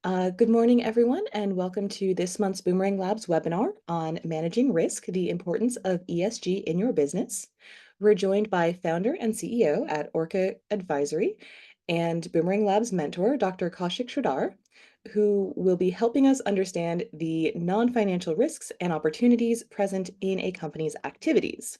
Good morning, everyone, and welcome to this month's Boomerang Labs webinar on managing risk, the importance of ESG in your business. We're joined by founder and CEO at Orka Advisory and Boomerang Labs mentor, Dr. Kaushik Sridhar, who will be helping us understand the non-financial risks and opportunities present in a company's activities.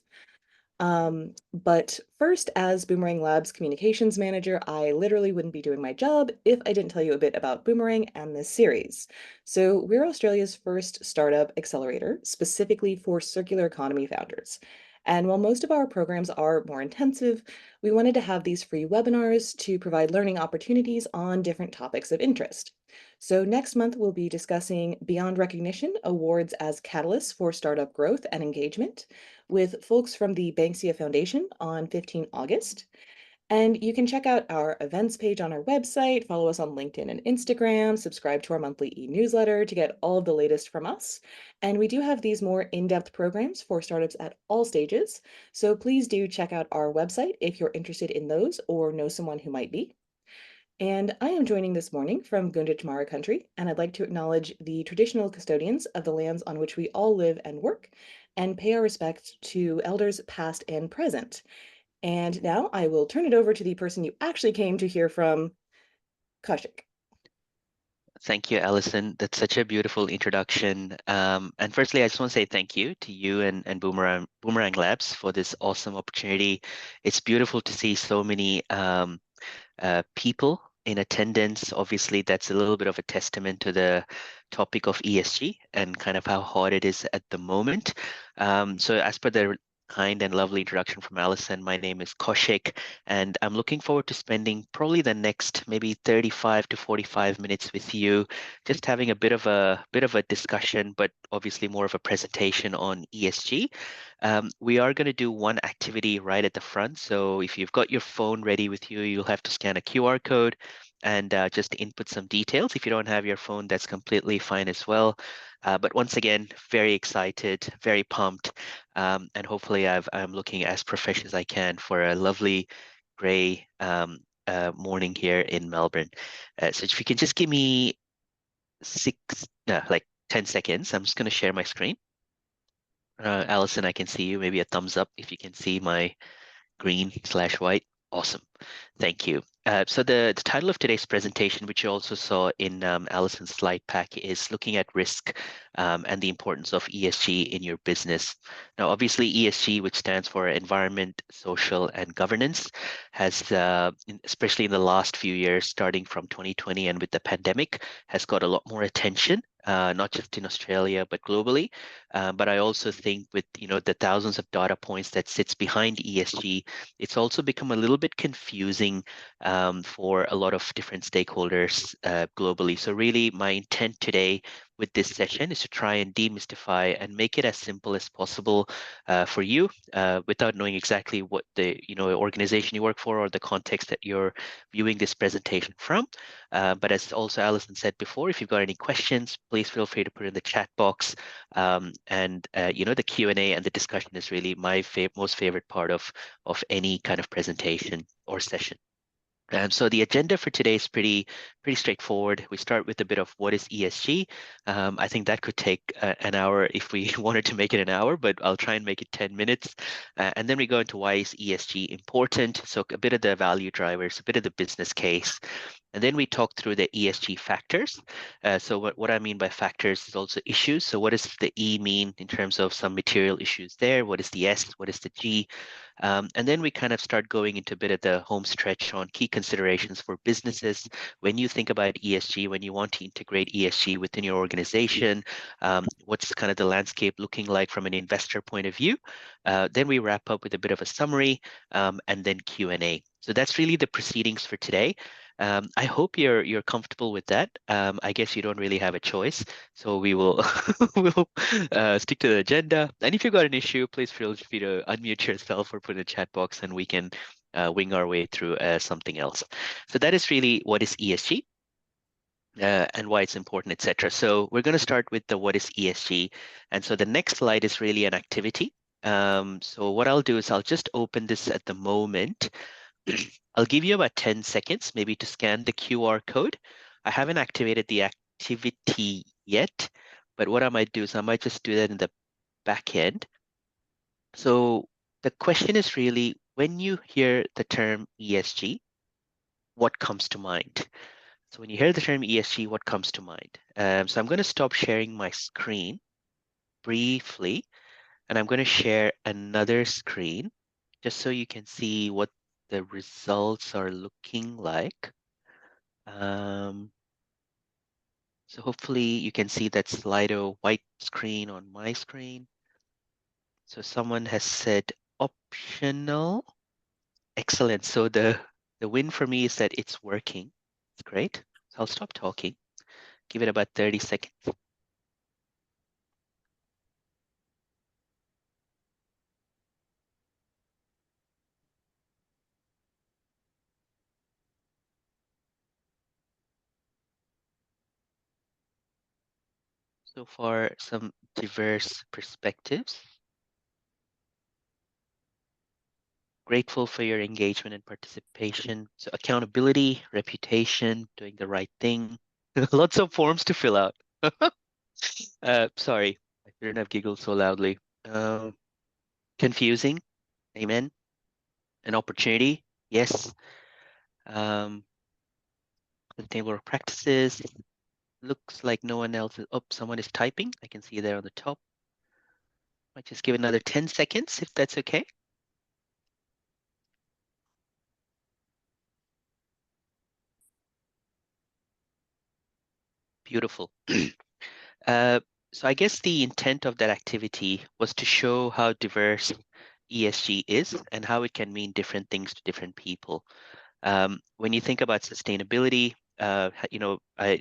But first, as Boomerang Labs communications manager, I literally wouldn't be doing my job if I didn't tell you a bit about Boomerang and this series. So we're Australia's first startup accelerator, specifically for circular economy founders. And while most of our programs are more intensive, we wanted to have these free webinars to provide learning opportunities on different topics of interest. So next month, we'll be discussing Beyond Recognition Awards as catalysts for startup growth and engagement with folks from the Banksia Foundation on 15 August. And you can check out our events page on our website, follow us on LinkedIn and Instagram, subscribe to our monthly e-newsletter to get all of the latest from us. And we do have these more in-depth programs for startups at all stages. So please do check out our website if you're interested in those or know someone who might be. And I am joining this morning from Gunditjmara country, and I'd like to acknowledge the traditional custodians of the lands on which we all live and work, and pay our respect to elders past and present. And now I will turn it over to the person you actually came to hear from, Kaushik. Thank you, Alison. That's such a beautiful introduction. And firstly, I just want to say thank you to you and Boomerang Labs for this awesome opportunity. It's beautiful to see so many people in attendance. Obviously, that's a little bit of a testament to the topic of ESG and kind of how hot it is at the moment. So as per the kind and lovely introduction from Alison, my name is Kaushik, and I'm looking forward to spending probably the next maybe 35 to 45 minutes with you, just having a bit of a discussion, but obviously more of a presentation on ESG. We are going to do one activity right at the front. So if you've got your phone ready with you, you'll have to scan a QR code and just input some details. If you don't have your phone, that's completely fine as well. But once again, very excited, very pumped, and hopefully I'm looking as professional as I can for a lovely gray morning here in Melbourne. So if you can just give me 10 seconds, I'm just going to share my screen. Alison, I can see you. Maybe a thumbs up if you can see my green/white. Awesome. Thank you. So the title of today's presentation, which you also saw in Alison's slide pack, is looking at risk and the importance of ESG in your business. Now, obviously, ESG, which stands for Environment, Social, and Governance, has, especially in the last few years, starting from 2020 and with the pandemic, has got a lot more attention. Not just in Australia, but globally. But I also think with the thousands of data points that sits behind ESG, it's also become a little bit confusing for a lot of different stakeholders globally. So really my intent today with this session is to try and demystify and make it as simple as possible for you without knowing exactly what the organization you work for or the context that you're viewing this presentation from. But as also Alison said before, if you've got any questions, please feel free to put it in the chat box. The Q&A and the discussion is really my most favorite part of any kind of presentation or session. So the agenda for today is pretty straightforward. We start with a bit of what is ESG. I think that could take an hour if we wanted to make it an hour, but I'll try and make it 10 minutes. And then we go into why is ESG important. So a bit of the value drivers, a bit of the business case. And then we talk through the ESG factors. So what I mean by factors is also issues. So what does the E mean in terms of some material issues there? What is the S? What is the G? And then we kind of start going into a bit of the home stretch on key considerations for businesses. When you think about ESG, when you want to integrate ESG within your organization, what's kind of the landscape looking like from an investor point of view? Then we wrap up with a bit of a summary and then Q&A. So that's really the proceedings for today. I hope you're comfortable with that. I guess you don't really have a choice, so we will we'll stick to the agenda. And if you've got an issue, please feel free to unmute yourself or put in the chat box, and we can wing our way through something else. So that is really what is ESG and why it's important, etc. So we're going to start with the what is ESG, and so the next slide is really an activity. So what I'll do is I'll just open this at the moment. I'll give you about 10 seconds maybe to scan the QR code. I haven't activated the activity yet, but what I might do is I might just do that in the back end. So the question is really, when you hear the term ESG, what comes to mind? So when you hear the term ESG, what comes to mind? So I'm going to stop sharing my screen briefly, and I'm going to share another screen just so you can see what the results are looking like. So hopefully you can see that Slido white screen on my screen. So someone has said optional. Excellent. So the win for me is that it's working. It's great. So I'll stop talking. Give it about 30 seconds. So far, some diverse perspectives. Grateful for your engagement and participation. So accountability, reputation, doing the right thing. Lots of forms to fill out. Sorry, I shouldn't have giggled so loudly. Confusing. Amen. An opportunity. Yes. Um, sustainable practices. Looks like no one else is. Oh, someone is typing. I can see there on the top. Might just give another 10 seconds if that's okay. Beautiful. Uh, so I guess the intent of that activity was to show how diverse ESG is and how it can mean different things to different people. When you think about sustainability, I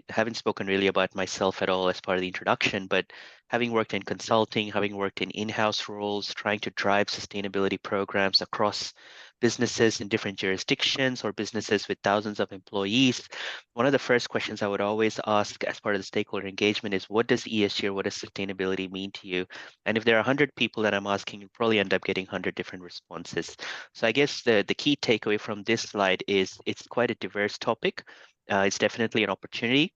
haven't spoken really about myself at all as part of the introduction, but having worked in consulting, having worked in in-house roles, trying to drive sustainability programs across businesses in different jurisdictions or businesses with thousands of employees, one of the first questions I would always ask as part of the stakeholder engagement is, what does ESG or what does sustainability mean to you? And if there are 100 people that I'm asking, you'll probably end up getting 100 different responses. So I guess the key takeaway from this slide is it's quite a diverse topic. It's definitely an opportunity.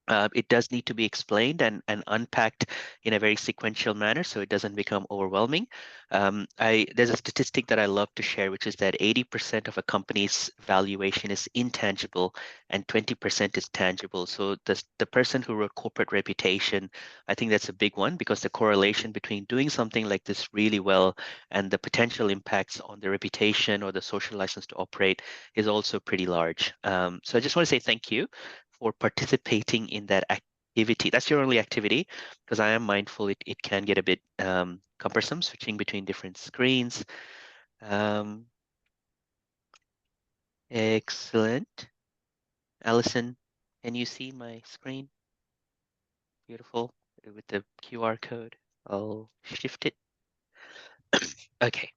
It does need to be explained and unpacked in a very sequential manner so it doesn't become overwhelming. There's a statistic that I love to share, which is that 80% of a company's valuation is intangible and 20% is tangible. So the person who wrote corporate reputation, I think that's a big one because the correlation between doing something like this really well and the potential impacts on the reputation or the social license to operate is also pretty large. So I just want to say thank you for participating in that activity. That's your only activity, because I am mindful it can get a bit cumbersome switching between different screens. Um, excellent. Allison, can you see my screen? Beautiful. With the QR code. I'll shift it. Okay.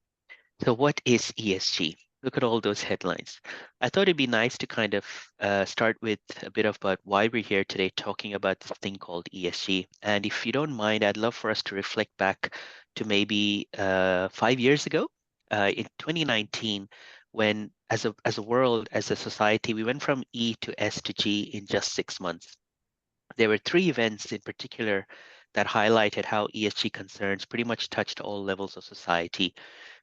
So what is ESG? Look at all those headlines. I thought it'd be nice to kind of start with a bit about why we're here today talking about this thing called ESG. And if you don't mind, I'd love for us to reflect back to maybe 5 years ago, in 2019, when as a world, as a society, we went from E to S to G in just 6 months. There were three events in particular that highlighted how ESG concerns pretty much touched all levels of society.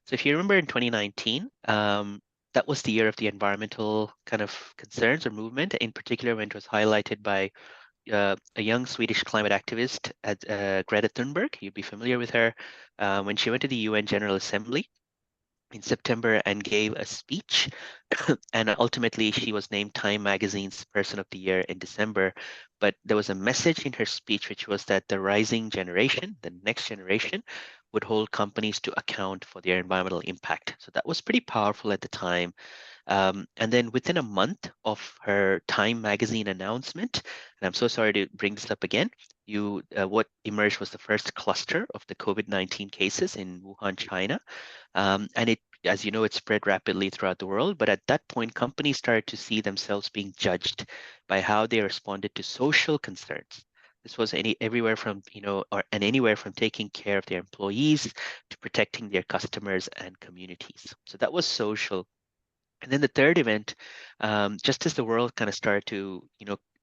So if you remember in 2019, that was the year of the environmental kind of concerns or movement, in particular when it was highlighted by a young Swedish climate activist, Greta Thunberg. You'd be familiar with her when she went to the UN General Assembly in September and gave a speech. And ultimately, she was named Time Magazine's Person of the Year in December. But there was a message in her speech, which was that the rising generation, the next generation, would hold companies to account for their environmental impact. So that was pretty powerful at the time. And then within a month of her Time Magazine announcement, and I'm so sorry to bring this up again, what emerged was the first cluster of the COVID-19 cases in Wuhan, China. And it, as you know, it spread rapidly throughout the world. But at that point, companies started to see themselves being judged by how they responded to social concerns. This was everywhere from, and anywhere from taking care of their employees to protecting their customers and communities. So that was social. And then the third event, just as the world kind of started to,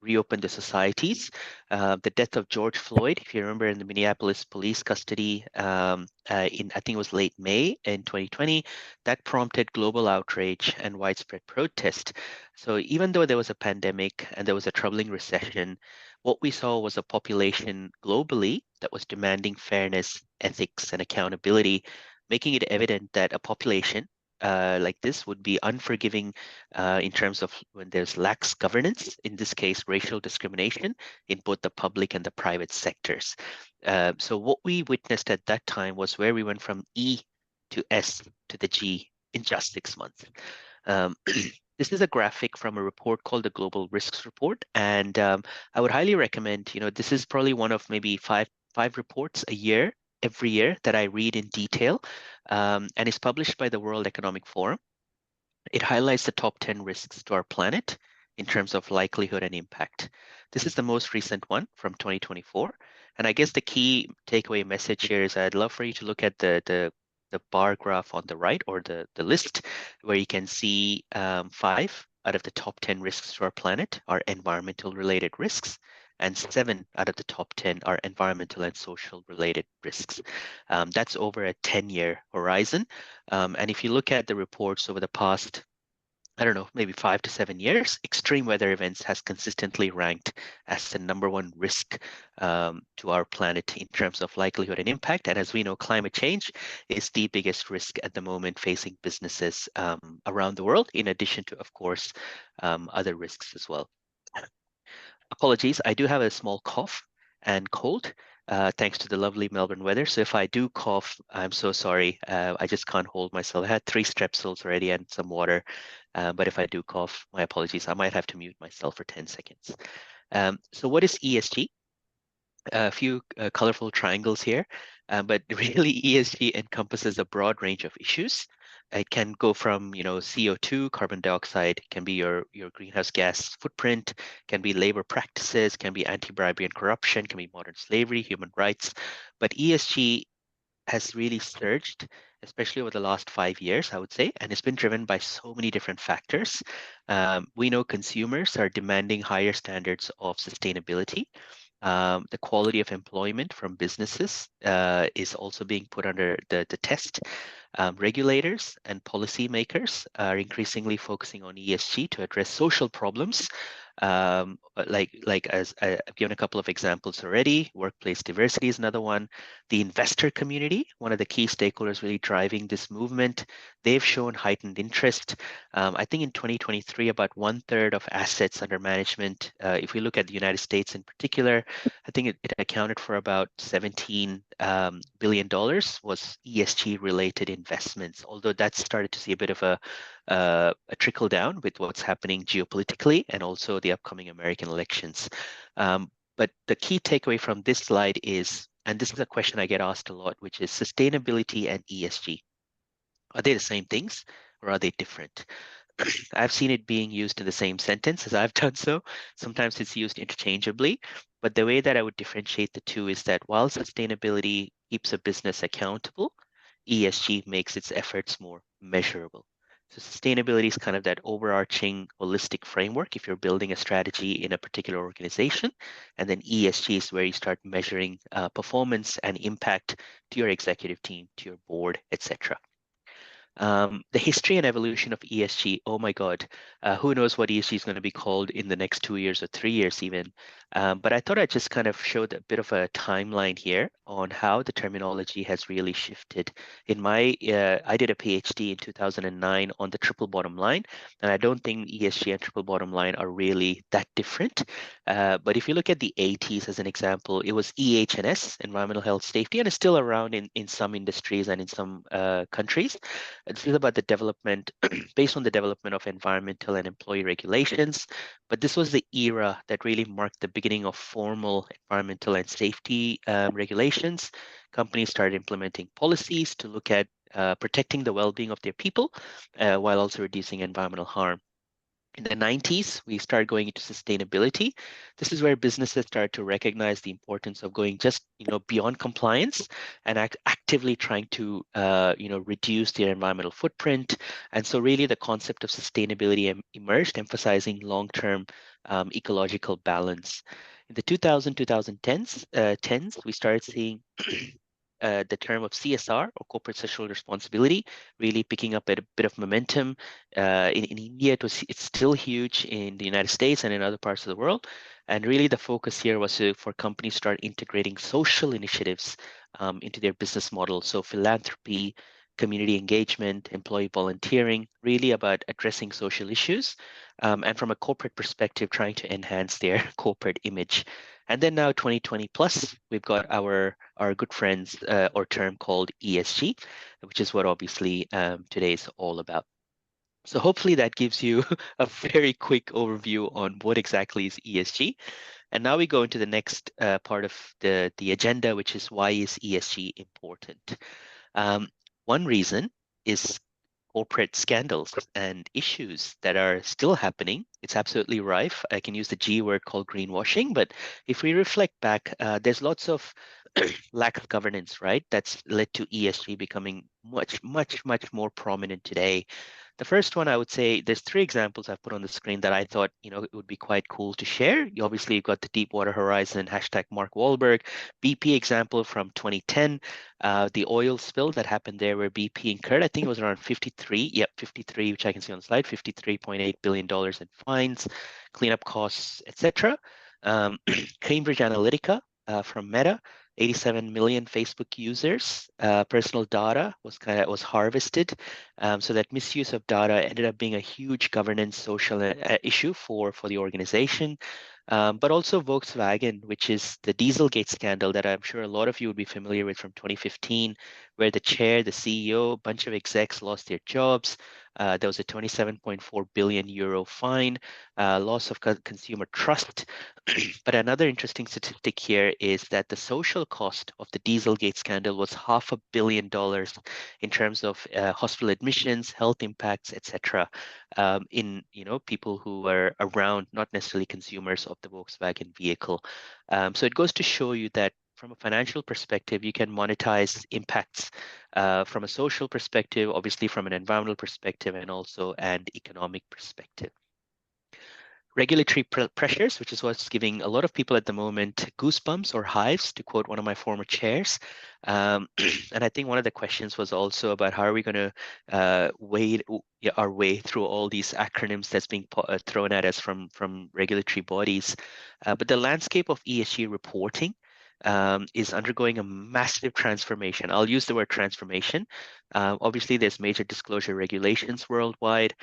reopen the societies. The death of George Floyd, if you remember, in the Minneapolis police custody in, I think it was late May in 2020, that prompted global outrage and widespread protest. So even though there was a pandemic and there was a troubling recession, what we saw was a population globally that was demanding fairness, ethics, and accountability, making it evident that a population like this would be unforgiving in terms of when there's lax governance, in this case, racial discrimination in both the public and the private sectors. So what we witnessed at that time was where we went from E to S to the G in just 6 months. Um, this is a graphic from a report called the Global Risks Report, and I would highly recommend. This is probably one of maybe five reports a year, every year, that I read in detail, and it's published by the World Economic Forum. It highlights the top 10 risks to our planet in terms of likelihood and impact. This is the most recent one from 2024. And I guess the key takeaway message here is I'd love for you to look at the bar graph on the right, or the list, where you can see 5 out of the top 10 risks to our planet are environmental related risks, and 7 out of the top 10 are environmental and social related risks. That's over a 10-year horizon. And if you look at the reports over the past, I don't know, maybe 5 to 7 years, extreme weather events has consistently ranked as the #1 risk to our planet in terms of likelihood and impact. And as we know, climate change is the biggest risk at the moment facing businesses around the world, in addition to, of course, other risks as well. Apologies, I do have a small cough and cold, thanks to the lovely Melbourne weather. So if I do cough, I'm so sorry. I just can't hold myself. I had 3 strepsils already and some water. But if I do cough, my apologies. I might have to mute myself for 10 seconds. So what is ESG? A few colorful triangles here, but really ESG encompasses a broad range of issues. It can go from, CO2, carbon dioxide, can be your greenhouse gas footprint, can be labor practices, can be anti-bribery and corruption, can be modern slavery, human rights. But ESG has really surged, especially over the last 5 years, I would say, and it's been driven by so many different factors. We know consumers are demanding higher standards of sustainability. The quality of employment from businesses is also being put under the test. Regulators and policymakers are increasingly focusing on ESG to address social problems. Like as I've given a couple of examples already, workplace diversity is another one. The investor community, one of the key stakeholders really driving this movement, they've shown heightened interest. I think in 2023, about 1/3 of assets under management, if we look at the United States in particular, I think it accounted for about $17 billion was ESG related investments, although that's started to see a bit of a trickle down with what's happening geopolitically and also the upcoming American elections. But the key takeaway from this slide is, and this is a question I get asked a lot, which is sustainability and ESG. Are they the same things, or are they different? I've seen it being used in the same sentence as I've done so. Sometimes it's used interchangeably, but the way that I would differentiate the two is that while sustainability keeps a business accountable, ESG makes its efforts more measurable. So sustainability is kind of that overarching holistic framework if you're building a strategy in a particular organization, and then ESG is where you start measuring performance and impact to your executive team, to your board, etc. The history and evolution of ESG, oh my God, who knows what ESG is going to be called in the next 2 years or 3 years even. But I thought I'd just kind of show a bit of a timeline here on how the terminology has really shifted. I did a PhD in 2009 on the triple bottom line, and I don't think ESG and triple bottom line are really that different. But if you look at the 80s as an example, it was EH&S, environmental health safety, and it's still around in some industries and in some countries. This is about the development, based on the development of environmental and employee regulations. But this was the era that really marked the beginning of formal environmental and safety regulations. Companies started implementing policies to look at protecting the well-being of their people while also reducing environmental harm. In the 90s, we started going into sustainability. This is where businesses started to recognize the importance of going just beyond compliance and actively trying to reduce their environmental footprint. And so really the concept of sustainability emerged, emphasizing long-term ecological balance. In the 2010s, we started seeing the term of CSR, or corporate social responsibility, really picking up a bit of momentum. In India, it's still huge in the United States and in other parts of the world. And really, the focus here was for companies to start integrating social initiatives into their business model. So philanthropy, community engagement, employee volunteering, really about addressing social issues. And from a corporate perspective, trying to enhance their corporate image. And then now 2020 plus, we've got our good friends or term called ESG, which is what obviously today is all about. So hopefully that gives you a very quick overview on what exactly is ESG. And now we go into the next part of the agenda, which is why is ESG important? Um, One reason is corporate scandals and issues that are still happening. It's absolutely rife. I can use the G word called greenwashing, but if we reflect back, there's lots of lack of governance, right? That's led to ESG becoming much more prominent today. The first one, I would say, there's three examples I've put on the screen that I thought, it would be quite cool to share. Obviously, you've got the Deepwater Horizon, hashtag Mark Wahlberg, BP example from 2010, the oil spill that happened there where BP incurred, I think it was around 53, which I can see on the slide, $53.8 billion in fines, cleanup costs, etc. Cambridge Analytica from Meta, 87 million Facebook users. Personal data was harvested, so that misuse of data ended up being a huge governance social issue for the organization. But also Volkswagen, which is the Dieselgate scandal that I'm sure a lot of you would be familiar with from 2015, where the chair, the CEO, a bunch of execs lost their jobs. There was a 27.4 billion euro fine, loss of consumer trust. But another interesting statistic here is that the social cost of the Dieselgate scandal was $500 million in terms of hospital admissions, health impacts, etc. In people who were around, not necessarily consumers of the Volkswagen vehicle. So it goes to show you that from a financial perspective, you can monetize impacts from a social perspective, obviously from an environmental perspective, and also an economic perspective. Regulatory pressures, which is what's giving a lot of people at the moment goosebumps or hives, to quote one of my former chairs. And I think one of the questions was also about how are we going to wade our way through all these acronyms that's being thrown at us from regulatory bodies. But the landscape of ESG reporting is undergoing a massive transformation. I'll use the word transformation. Obviously, there's major disclosure regulations worldwide.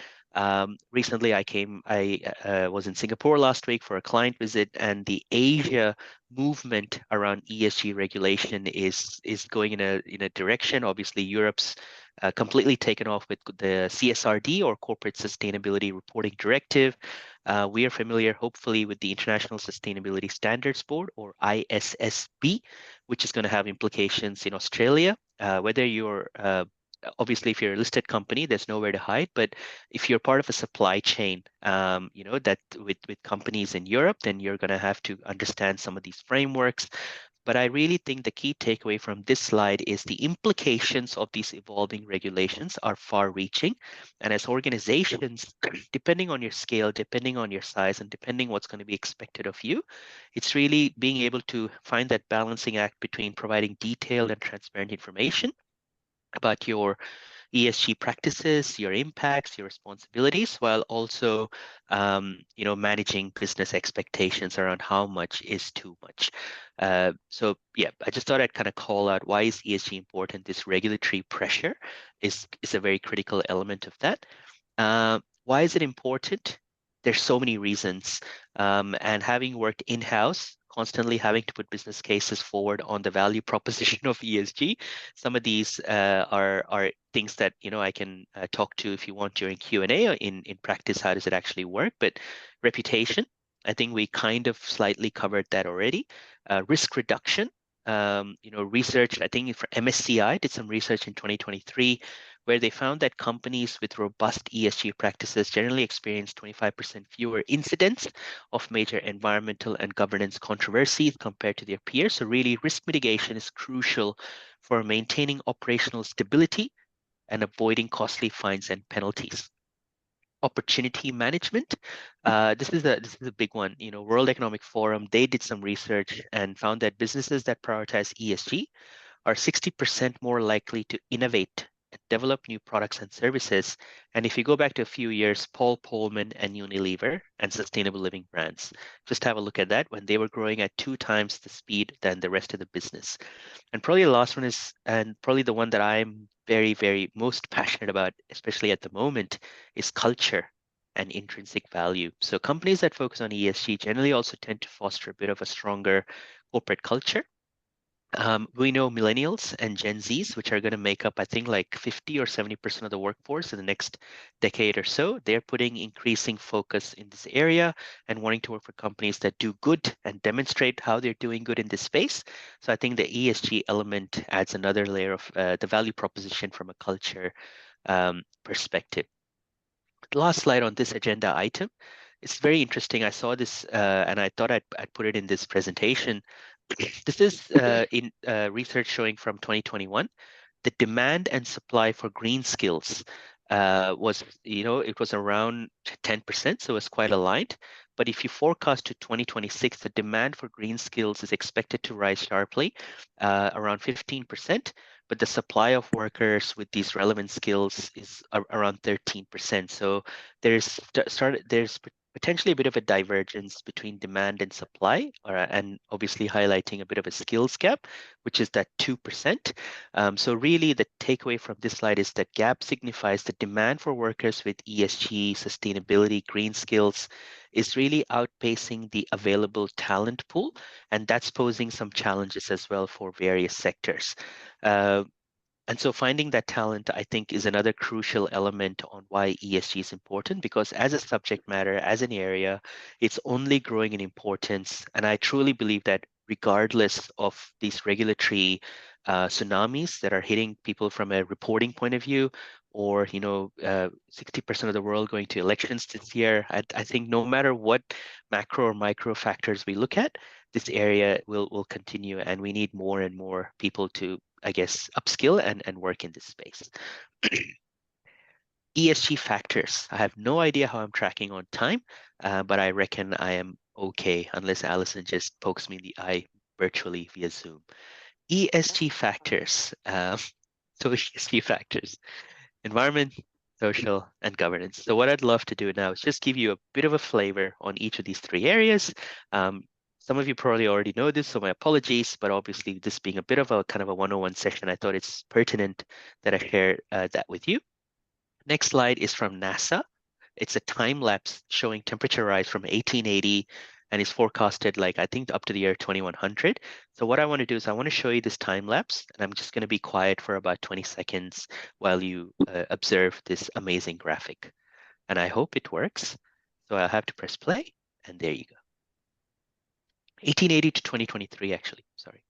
Recently, I was in Singapore last week for a client visit, and the Asia movement around ESG regulation is going in a direction. Obviously, Europe's completely taken off with the CSRD, or Corporate Sustainability Reporting Directive. We are familiar, hopefully, with the International Sustainability Standards Board, or ISSB, which is going to have implications in Australia. Whether you're Obviously, if you're a listed company, there's nowhere to hide. But if you're part of a supply chain, that with companies in Europe, then you're going to have to understand some of these frameworks. But I really think the key takeaway from this slide is the implications of these evolving regulations are far-reaching. And as organizations, depending on your scale, depending on your size, and depending what's going to be expected of you, it's really being able to find that balancing act between providing detailed and transparent information about your ESG practices, your impacts, your responsibilities, while also, managing business expectations around how much is too much. So yeah, I just thought I'd kind of call out why is ESG important. This regulatory pressure is a very critical element of that. Why is it important? There's so many reasons. And having worked in-house, constantly having to put business cases forward on the value proposition of ESG, some of these are things that I can talk to if you want during Q&A, or in practice, how does it actually work? But reputation, I think we kind of slightly covered that already. Risk reduction, research, I think for MSCI did some research in 2023 where they found that companies with robust ESG practices generally experience 25% fewer incidents of major environmental and governance controversies compared to their peers. So really, risk mitigation is crucial for maintaining operational stability and avoiding costly fines and penalties. opportunity management. This is a big one. World Economic Forum, they did some research and found that businesses that prioritize ESG are 60% more likely to innovate and develop new products and services. And if you go back to a few years, Paul Polman and Unilever and Sustainable Living Brands, just have a look at that when they were growing at 2 times the speed than the rest of the business. And probably the last one is, and probably the one that I'm very, very most passionate about, especially at the moment, is culture and intrinsic value. So companies that focus on ESG generally also tend to foster a bit of a stronger corporate culture. We know millennials and Gen Zs, which are going to make up, I think, like 50 or 70% of the workforce in the next decade or so. They're putting increasing focus in this area and wanting to work for companies that do good and demonstrate how they're doing good in this space. So I think the ESG element adds another layer of the value proposition from a culture perspective. The last slide on this agenda item. It's very interesting. I saw this and I thought I'd put it in this presentation. This is in research showing from 2021. The demand and supply for green skills it was around 10%, so it's quite aligned. But if you forecast to 2026, the demand for green skills is expected to rise sharply, around 15%, but the supply of workers with these relevant skills is around 13%. So there's potentially a bit of a divergence between demand and supply, and obviously highlighting a bit of a skills gap, which is that 2%. So really the takeaway from this slide is that gap signifies the demand for workers with ESG, sustainability, green skills is really outpacing the available talent pool, and that's posing some challenges as well for various sectors. Uh, and so finding that talent, I think, is another crucial element on why ESG is important, because as a subject matter, as an area, it's only growing in importance. And I truly believe that regardless of these regulatory tsunamis that are hitting people from a reporting point of view, or 60% of the world going to elections this year, I think no matter what macro or micro factors we look at, this area will continue, and we need more and more people to, I guess, upskill and work in this space. ESG factors. I have no idea how I'm tracking on time, but I reckon I am okay, unless Allison just pokes me in the eye virtually via Zoom. ESG factors. So ESG factors. Environment, social, and governance. So what I'd love to do now is just give you a bit of a flavor on each of these three areas. Some of you probably already know this, so my apologies, but obviously this being a bit of a kind of a 101 session, I thought it's pertinent that I share that with you. Next slide is from NASA. It's a time lapse showing temperature rise from 1880 and is forecasted I think up to the year 2100. So what I want to do is I want to show you this time lapse, and I'm just going to be quiet for about 20 seconds while you observe this amazing graphic. And I hope it works. So I'll have to press play, and there you go. 1880 to 2023, actually, sorry.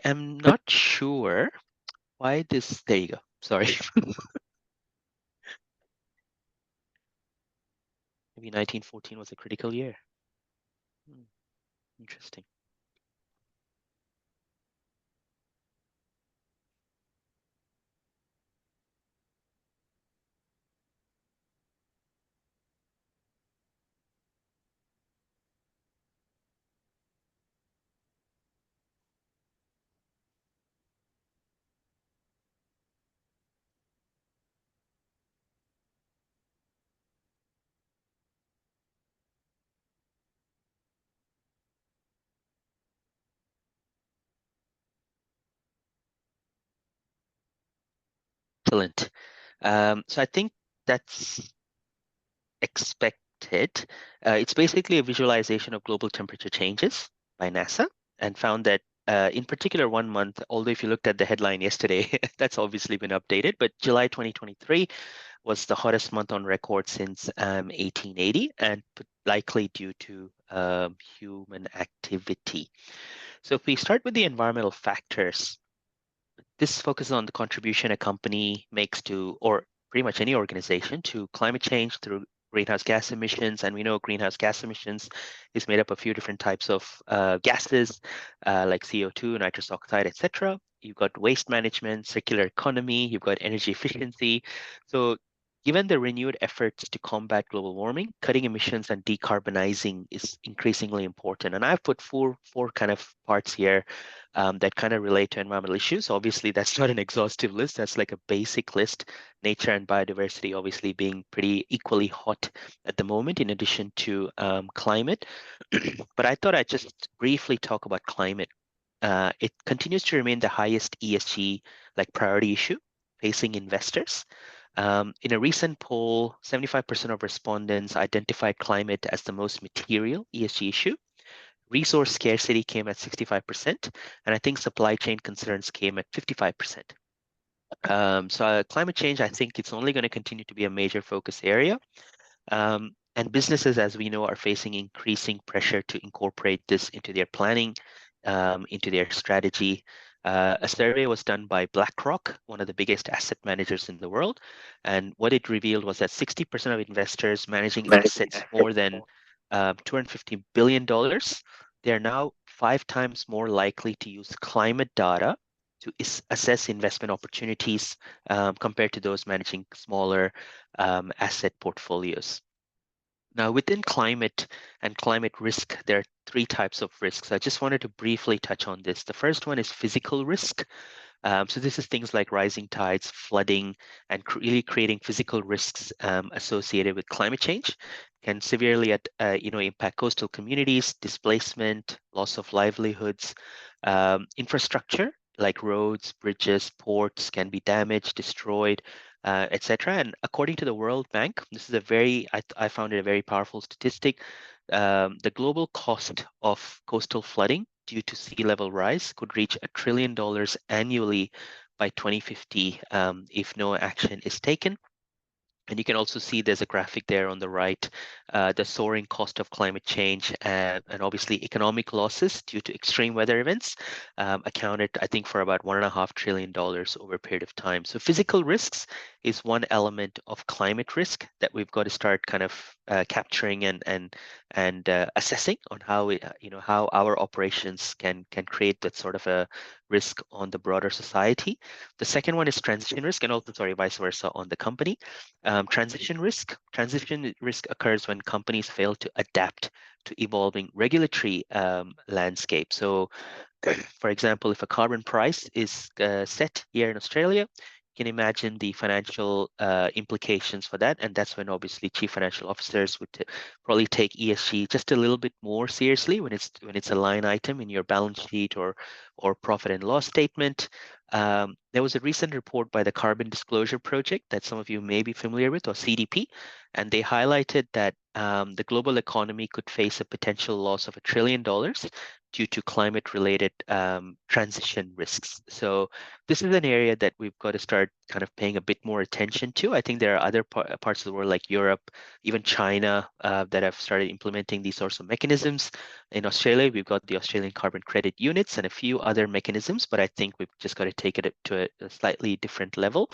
I'm not sure why this, there you go, sorry. Maybe 1914 was a critical year. Interesting. Excellent. So I think that's expected. It's basically a visualization of global temperature changes by NASA, and found that in particular 1 month, although if you looked at the headline yesterday, that's obviously been updated, but July 2023 was the hottest month on record since 1880, and likely due to human activity. So if we start with the environmental factors, this focuses on the contribution a company makes to, or pretty much any organization to climate change through greenhouse gas emissions. And we know greenhouse gas emissions is made up of a few different types of gases like CO2, nitrous oxide, etc. You've got waste management, circular economy, you've got energy efficiency. So given the renewed efforts to combat global warming, cutting emissions and decarbonizing is increasingly important. And I've put four kind of parts here that kind of relate to environmental issues. Obviously, that's not an exhaustive list. That's like a basic list. Nature and biodiversity obviously being pretty equally hot at the moment, in addition to climate. But I thought I'd just briefly talk about climate. It continues to remain the highest ESG like priority issue facing investors. In a recent poll, 75% of respondents identified climate as the most material ESG issue. Resource scarcity came at 65%, and I think supply chain concerns came at 55%. Climate change, I think it's only going to continue to be a major focus area. And businesses, as we know, are facing increasing pressure to incorporate this into their planning, into their strategy. A survey was done by BlackRock, one of the biggest asset managers in the world. And what it revealed was that 60% of investors managing assets more than $250 billion, they are now 5 times more likely to use climate data to assess investment opportunities compared to those managing smaller asset portfolios. Now, within climate and climate risk, there are 3 types of risks. I just wanted to briefly touch on this. The first one is physical risk. So this is things like rising tides, flooding, and really creating physical risks associated with climate change can severely impact coastal communities, displacement, loss of livelihoods, infrastructure like roads, bridges, ports can be damaged, destroyed, etc. And according to the World Bank, this is I found it a very powerful statistic. The global cost of coastal flooding due to sea level rise could reach $1 trillion annually by 2050 if no action is taken. And you can also see there's a graphic there on the right, the soaring cost of climate change and obviously economic losses due to extreme weather events accounted, I think, for about $1.5 trillion over a period of time. So physical risks is one element of climate risk that we've got to start kind of capturing and assessing on how how our operations can create that sort of a risk on the broader society. The second one is transition risk, and also, sorry, vice versa on the company. Transition risk occurs when companies fail to adapt to evolving regulatory landscape. So, for example, if a carbon price is set here in Australia, you can imagine the financial implications for that, and that's when obviously chief financial officers would probably take ESG just a little bit more seriously when it's a line item in your balance sheet or profit and loss statement. There was a recent report by the Carbon Disclosure Project that some of you may be familiar with, or CDP, and they highlighted that the global economy could face a potential loss of $1 trillion due to climate-related transition risks. So this is an area that we've got to start kind of paying a bit more attention to. I think there are other parts of the world like Europe, even China, that have started implementing these sorts of mechanisms. In Australia, we've got the Australian carbon credit units and a few other mechanisms, but I think we've just got to take it to a slightly different level.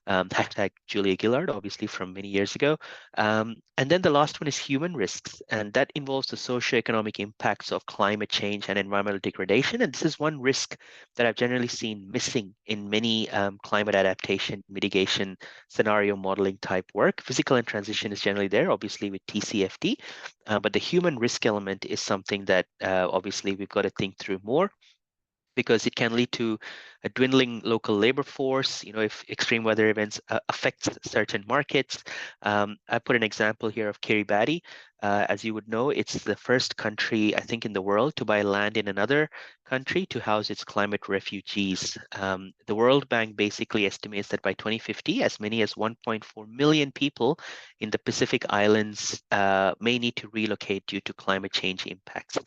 Hashtag Julia Gillard, obviously from many years ago. And then the last one is human risks, and that involves the socioeconomic impacts of climate change and environmental degradation. And this is one risk that I've generally seen missing in many climate adaptation, mitigation, scenario modeling type work. Physical and transition is generally there, obviously with TCFD, but the human risk element is something that obviously we've got to think through more, because it can lead to a dwindling local labor force, if extreme weather events affect certain markets. I put an example here of Kiribati. As you would know, it's the first country, I think, in the world to buy land in another country to house its climate refugees. The World Bank basically estimates that by 2050, as many as 1.4 million people in the Pacific Islands may need to relocate due to climate change impacts.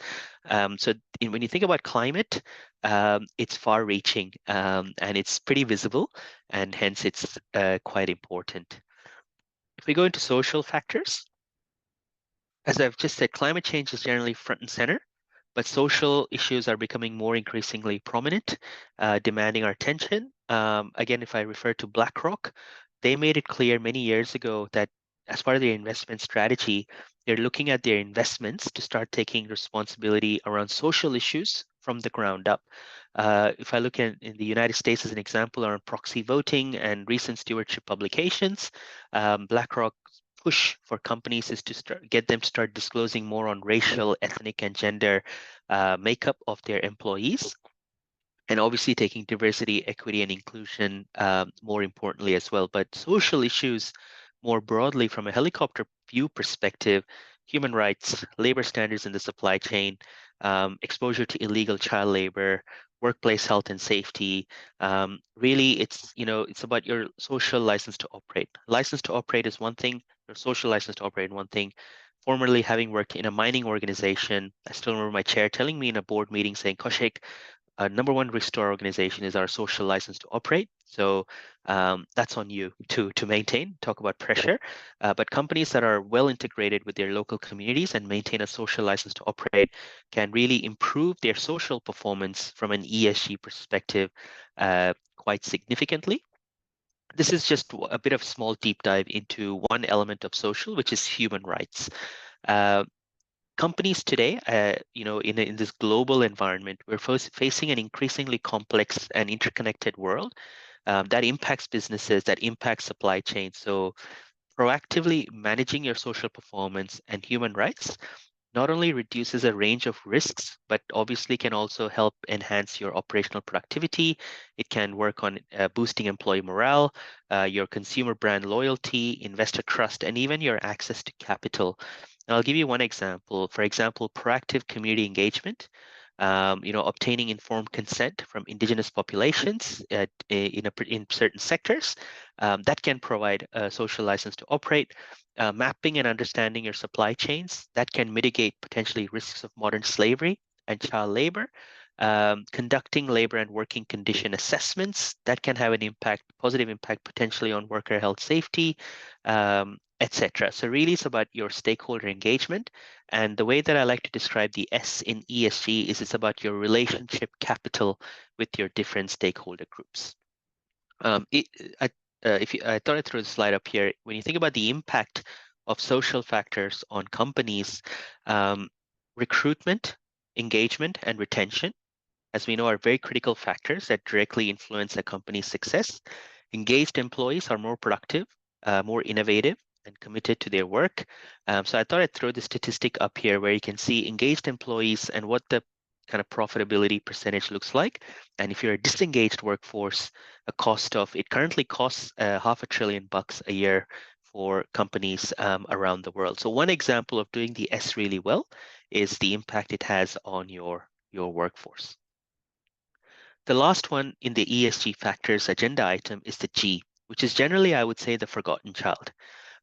When you think about climate, it's far-reaching and it's pretty visible, and hence it's quite important. If we go into social factors, as I've just said, climate change is generally front and center, but social issues are becoming more increasingly prominent, demanding our attention. Again, if I refer to BlackRock, they made it clear many years ago that as part of their investment strategy, they're looking at their investments to start taking responsibility around social issues from the ground up. If I look at in the United States as an example around proxy voting and recent stewardship publications, BlackRock's push for companies is to get them to start disclosing more on racial, ethnic, and gender makeup of their employees, and obviously taking diversity, equity, and inclusion more importantly as well. But social issues more broadly from a helicopter view perspective, human rights, labor standards in the supply chain, exposure to illegal child labor, workplace health and safety. Really, it's about your social license to operate. License to operate is one thing. Your social license to operate one thing. Formerly having worked in a mining organization, I still remember my chair telling me in a board meeting saying, Kaushik, number one risk to our organization is our social license to operate. So that's on you to maintain. Talk about pressure, but companies that are well integrated with their local communities and maintain a social license to operate can really improve their social performance from an ESG perspective quite significantly. This is just a bit of small deep dive into one element of social, which is human rights. Uh, Companies today, in this global environment, we're facing an increasingly complex and interconnected world that impacts businesses, that impacts supply chains. So proactively managing your social performance and human rights not only reduces a range of risks, but obviously can also help enhance your operational productivity. It can work on boosting employee morale, your consumer brand loyalty, investor trust, and even your access to capital. And I'll give you one example. For example, proactive community engagement. Obtaining informed consent from indigenous populations in certain sectors that can provide a social license to operate. Mapping and understanding your supply chains that can mitigate potentially risks of modern slavery and child labor. Conducting labor and working condition assessments that can have an impact, positive impact potentially on worker health safety, etc. So really it's about your stakeholder engagement. And the way that I like to describe the S in ESG is it's about your relationship capital with your different stakeholder groups. Um, it, I, I thought I'd throw the slide up here. When you think about the impact of social factors on companies, um, recruitment, engagement, and retention, as we know, are very critical factors that directly influence a company's success. Engaged employees are more productive, more innovative, and committed to their work. So I thought I'd throw the statistic up here where you can see engaged employees and what the kind of profitability percentage looks like. And if you're a disengaged workforce, it currently costs $500 billion a year for companies around the world. So one example of doing the S really well is the impact it has on your workforce. The last one in the ESG factors agenda item is the G, which is generally, I would say, the forgotten child.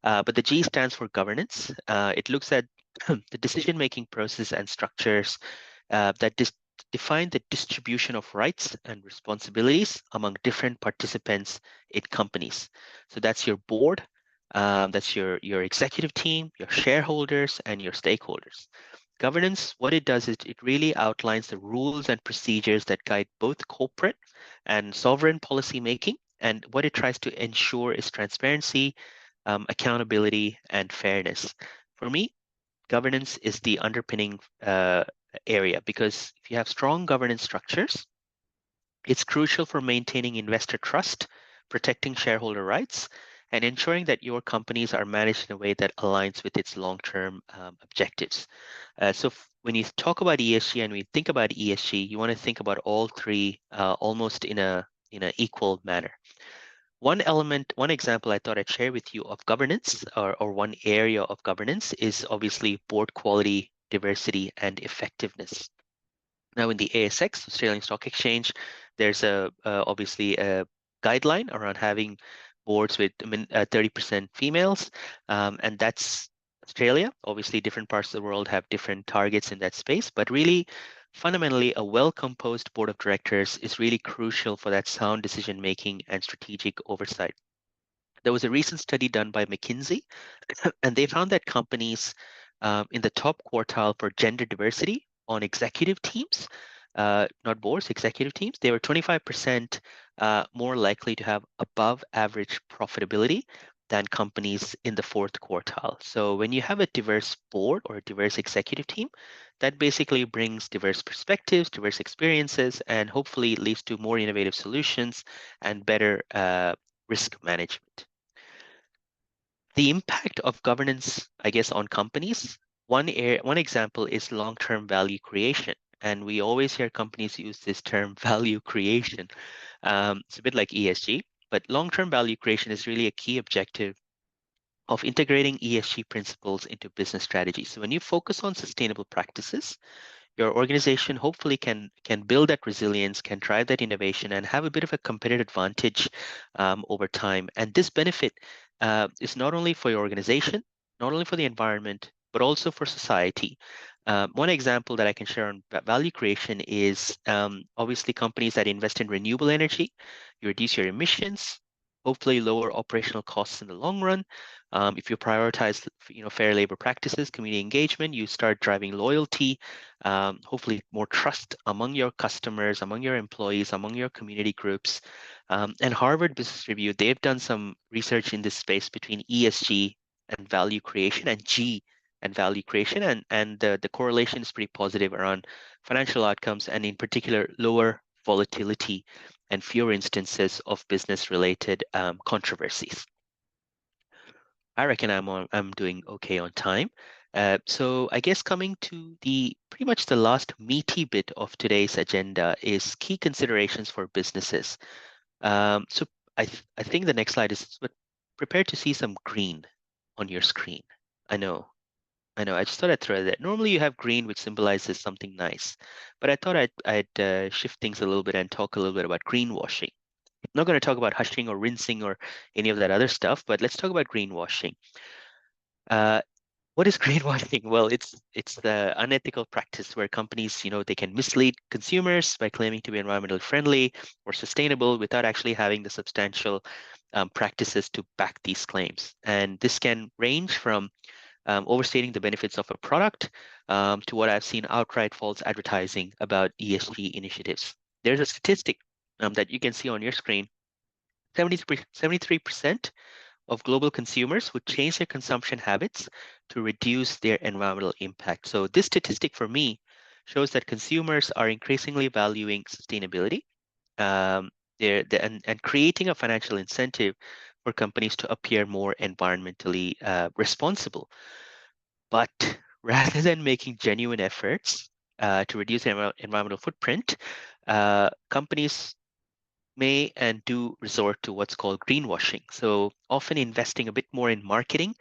But the G stands for governance. It looks at the decision-making process and structures that define the distribution of rights and responsibilities among different participants in companies. So that's your board, that's your executive team, your shareholders, and your stakeholders. Governance, what it does is it really outlines the rules and procedures that guide both corporate and sovereign policy making. And what it tries to ensure is transparency, accountability, and fairness. For me, governance is the underpinning area because if you have strong governance structures, it's crucial for maintaining investor trust, protecting shareholder rights, and ensuring that your companies are managed in a way that aligns with its long-term objectives. When you talk about ESG and we think about ESG, you want to think about all three almost in a equal manner. One example I thought I'd share with you of governance or one area of governance is obviously board quality, diversity, and effectiveness. Now in the ASX, Australian Stock Exchange, there's obviously a guideline around having boards with 30% females, and that's Australia. Obviously, different parts of the world have different targets in that space, but really, fundamentally, a well-composed board of directors is really crucial for that sound decision making and strategic oversight. There was a recent study done by McKinsey, and they found that companies in the top quartile for gender diversity on executive teams not boards, executive teams, they were 25% more likely to have above average profitability than companies in the fourth quartile. So when you have a diverse board or a diverse executive team, that basically brings diverse perspectives, diverse experiences, and hopefully leads to more innovative solutions and better risk management. The impact of governance, I guess, on companies. One example is long-term value creation. And we always hear companies use this term value creation. It's a bit like ESG, but long-term value creation is really a key objective of integrating ESG principles into business strategies. So when you focus on sustainable practices, your organization hopefully can build that resilience, can drive that innovation, and have a bit of a competitive advantage over time. And this benefit is not only for your organization, not only for the environment, but also for society. One example that I can share on value creation is obviously companies that invest in renewable energy. You reduce your emissions, hopefully lower operational costs in the long run. If you prioritize, fair labor practices, community engagement, you start driving loyalty, hopefully more trust among your customers, among your employees, among your community groups. And Harvard Business Review, they've done some research in this space between ESG and value creation and G and value creation. And the correlation is pretty positive around financial outcomes and in particular, lower volatility and fewer instances of business-related controversies. I reckon I'm doing okay on time. So I guess coming to the pretty much the last meaty bit of today's agenda is key considerations for businesses. So I think the next slide is, but prepare to see some green on your screen. I know, I know. I just thought I'd throw that. Normally you have green, which symbolizes something nice, but I thought I'd shift things a little bit and talk a little bit about greenwashing. I'm not going to talk about hushing or rinsing or any of that other stuff, but let's talk about greenwashing. Uh, what is greenwashing? Well, it's the unethical practice where companies, they can mislead consumers by claiming to be environmentally friendly or sustainable without actually having the substantial practices to back these claims. And this can range from overstating the benefits of a product to what I've seen outright false advertising about ESG initiatives. There's a statistic that you can see on your screen. 73% of global consumers would change their consumption habits to reduce their environmental impact. So this statistic for me shows that consumers are increasingly valuing sustainability and creating a financial incentive for companies to appear more environmentally responsible. But rather than making genuine efforts to reduce their environmental footprint, companies may and do resort to what's called greenwashing. So often investing a bit more in marketing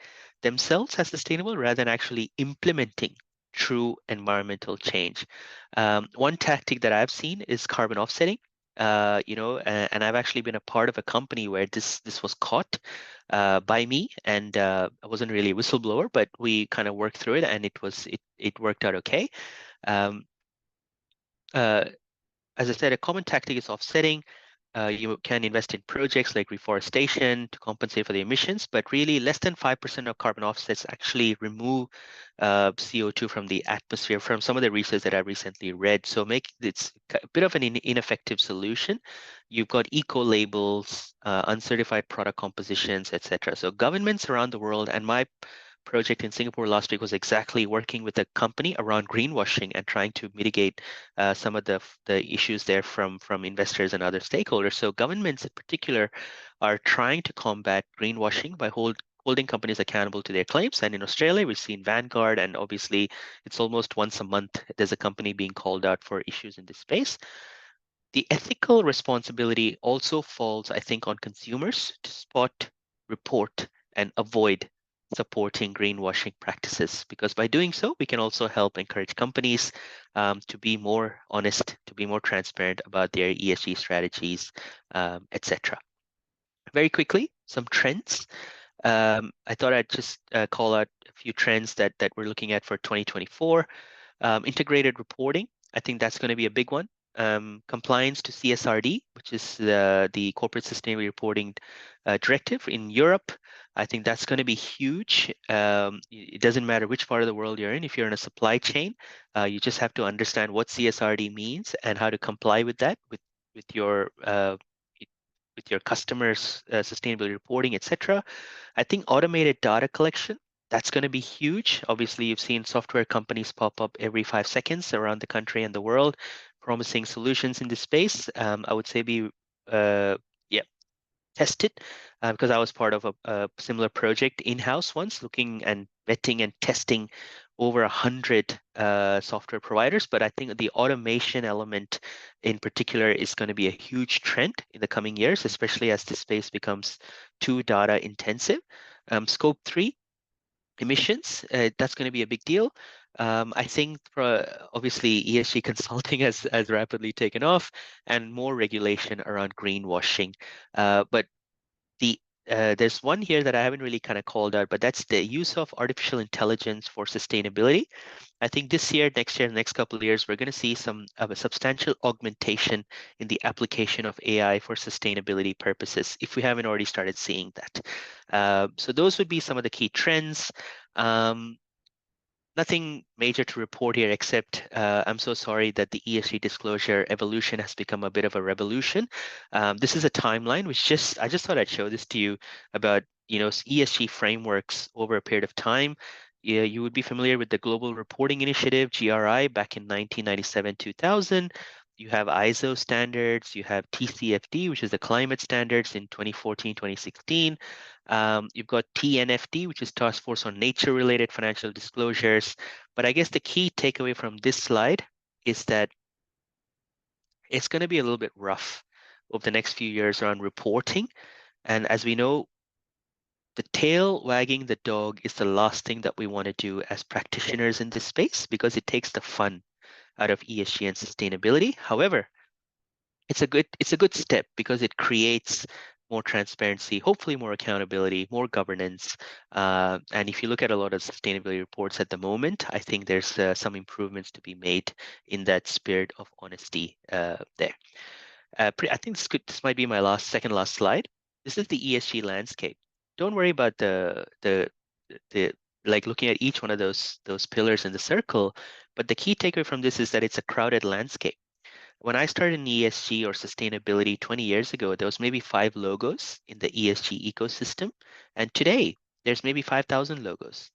themselves as sustainable rather than actually implementing true environmental change. One tactic that I've seen is carbon offsetting. And I've actually been a part of a company where this was caught by me, and I wasn't really a whistleblower, but we kind of worked through it, and it worked out okay. Um, uh, as I said, a common tactic is offsetting. You can invest in projects like reforestation to compensate for the emissions, but really less than 5% of carbon offsets actually remove CO2 from the atmosphere from some of the research that I recently read. So it's a bit of an ineffective solution. You've got eco labels, uncertified product compositions, etc. So governments around the world, and my project in Singapore last week was exactly working with a company around greenwashing and trying to mitigate some of the issues there from investors and other stakeholders. So governments in particular are trying to combat greenwashing by holding companies accountable to their claims. And in Australia, we've seen Vanguard, and obviously it's almost once a month there's a company being called out for issues in this space. The ethical responsibility also falls, I think, on consumers to spot, report, and avoid supporting greenwashing practices, because by doing so, we can also help encourage companies to be more honest, to be more transparent about their ESG strategies, etc. Very quickly, some trends. I thought I'd just call out a few trends that we're looking at for 2024. Integrated reporting, I think that's going to be a big one. Compliance to CSRD, which is the Corporate Sustainability Reporting Directive in Europe. I think that's going to be huge. It doesn't matter which part of the world you're in. If you're in a supply chain, you just have to understand what CSRD means and how to comply with that with your with your customers' sustainability reporting, etc. I think automated data collection, that's going to be huge. Obviously, you've seen software companies pop up every 5 seconds around the country and the world, promising solutions in this space. I would say be yeah, test it because I was part of a similar project in-house once, looking and vetting and testing over 100 software providers. But I think the automation element in particular is going to be a huge trend in the coming years, especially as this space becomes too data intensive. Scope 3 emissions, that's going to be a big deal. I think obviously ESG consulting has rapidly taken off and more regulation around greenwashing. But the there's one here that I haven't really kind of called out, but that's the use of artificial intelligence for sustainability. I think this year, next year, next couple of years, we're going to see some of a substantial augmentation in the application of AI for sustainability purposes, if we haven't already started seeing that. So those would be some of the key trends. Um, Nothing major to report here except I'm so sorry that the ESG disclosure evolution has become a bit of a revolution. This is a timeline which I just thought I'd show this to you about ESG frameworks over a period of time. Yeah, you would be familiar with the Global Reporting Initiative, GRI, back in 1997, 2000. You have ISO standards, you have TCFD, which is the climate standards in 2014, 2016. You've got TNFD, which is Task Force on Nature-related Financial Disclosures. But I guess the key takeaway from this slide is that it's going to be a little bit rough over the next few years around reporting. And as we know, the tail wagging the dog is the last thing that we want to do as practitioners in this space because it takes the fun out of ESG and sustainability. However, it's a good step because it creates more transparency, hopefully more accountability, more governance. And if you look at a lot of sustainability reports at the moment, I think there's some improvements to be made in that spirit of honesty there. I think this might be my second last slide. This is the ESG landscape. Don't worry about the like looking at each one of those pillars in the circle, but the key takeaway from this is that it's a crowded landscape. When I started in ESG or sustainability 20 years ago, there was maybe 5 logos in the ESG ecosystem. And today, there's maybe 5,000 logos.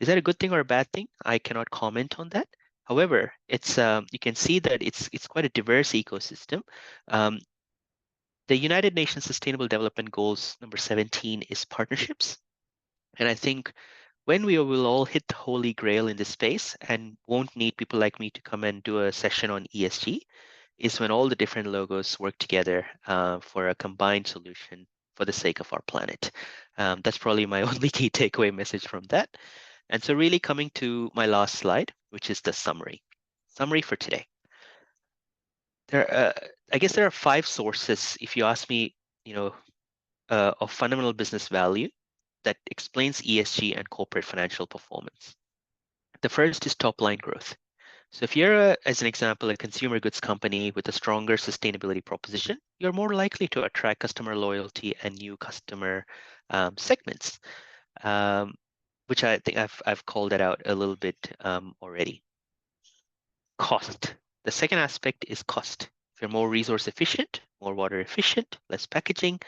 Is that a good thing or a bad thing? I cannot comment on that. However, you can see that it's quite a diverse ecosystem. Um, the United Nations Sustainable Development Goals number 17 is partnerships. And I think when we will all hit the holy grail in this space and won't need people like me to come and do a session on ESG, is when all the different logos work together for a combined solution for the sake of our planet. That's probably my only key takeaway message from that. And so really coming to my last slide, which is the summary. Summary for today. I guess there are 5 sources, if you ask me, of fundamental business value that explains ESG and corporate financial performance. The first is top line growth. So if you're, as an example, a consumer goods company with a stronger sustainability proposition, you're more likely to attract customer loyalty and new customer segments, which I think I've called that out a little bit already. Cost. The second aspect is cost. If you're more resource efficient, more water efficient, less packaging,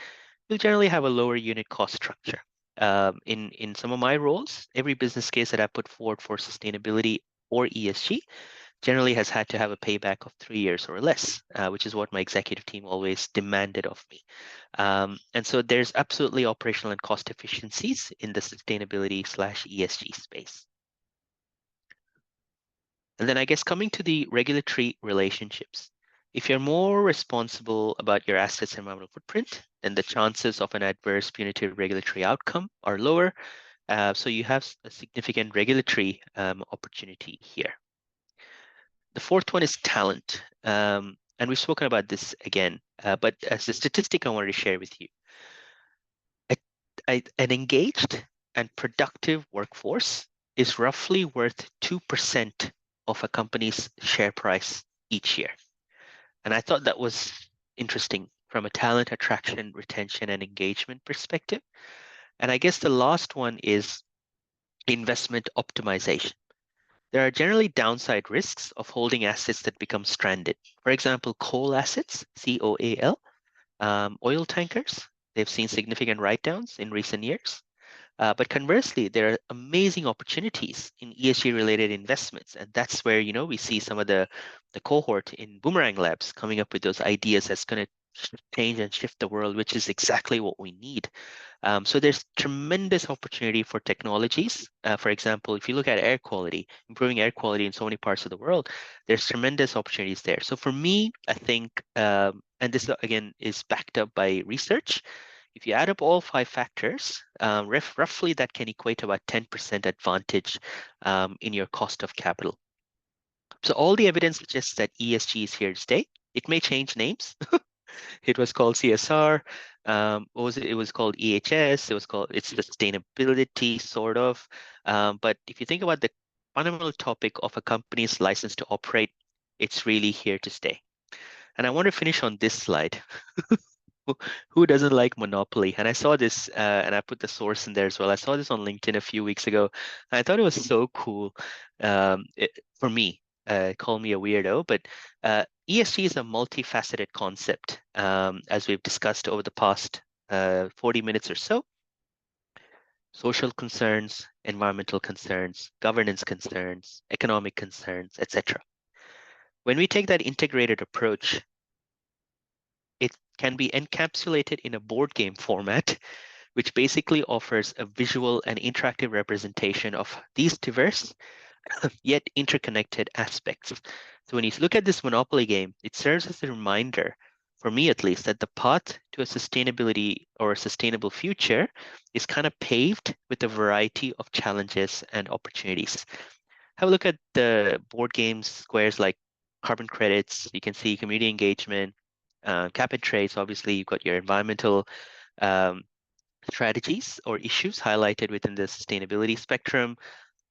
you'll generally have a lower unit cost structure. In some of my roles, every business case that I put forward for sustainability or ESG generally has had to have a payback of 3 years or less, which is what my executive team always demanded of me. And so there's absolutely operational and cost efficiencies in the sustainability/ESG space. And then I guess coming to the regulatory relationships, if you're more responsible about your assets' environmental footprint, then the chances of an adverse punitive regulatory outcome are lower. So you have a significant regulatory opportunity here. The fourth one is talent. And we've spoken about this again, but as a statistic I wanted to share with you, an engaged and productive workforce is roughly worth 2% of a company's share price each year. And I thought that was interesting from a talent attraction, retention, and engagement perspective. And I guess the last one is investment optimization. There are generally downside risks of holding assets that become stranded. For example, coal assets, COAL, oil tankers, they've seen significant write-downs in recent years. But conversely, there are amazing opportunities in ESG related investments. And that's where, we see some of the cohort in Boomerang Labs coming up with those ideas that's going to change and shift the world, which is exactly what we need. So there's tremendous opportunity for technologies. For example, if you look at air quality, improving air quality in so many parts of the world, there's tremendous opportunities there. So for me, I think, and this again is backed up by research, if you add up all five factors, roughly that can equate to about 10% advantage in your cost of capital. So all the evidence suggests that ESG is here to stay. It may change names. It was called CSR. What was it? It was called EHS. It's sustainability, sort of. But if you think about the fundamental topic of a company's license to operate, it's really here to stay. And I want to finish on this slide. Who who doesn't like Monopoly? And I saw this, and I put the source in there as well. I saw this on LinkedIn a few weeks ago. And I thought it was so cool. For me, call me a weirdo, but ESG is a multifaceted concept, as we've discussed over the past 40 minutes or so. Social concerns, environmental concerns, governance concerns, economic concerns, etc. When we take that integrated approach, it can be encapsulated in a board game format, which basically offers a visual and interactive representation of these diverse yet interconnected aspects. So when you look at this Monopoly game, it serves as a reminder, for me at least, that the path to a sustainability or a sustainable future is kind of paved with a variety of challenges and opportunities. Have a look at the board games squares like carbon credits. You can see community engagement, cap and trades. Obviously, you've got your environmental um, strategies or issues highlighted within the sustainability spectrum.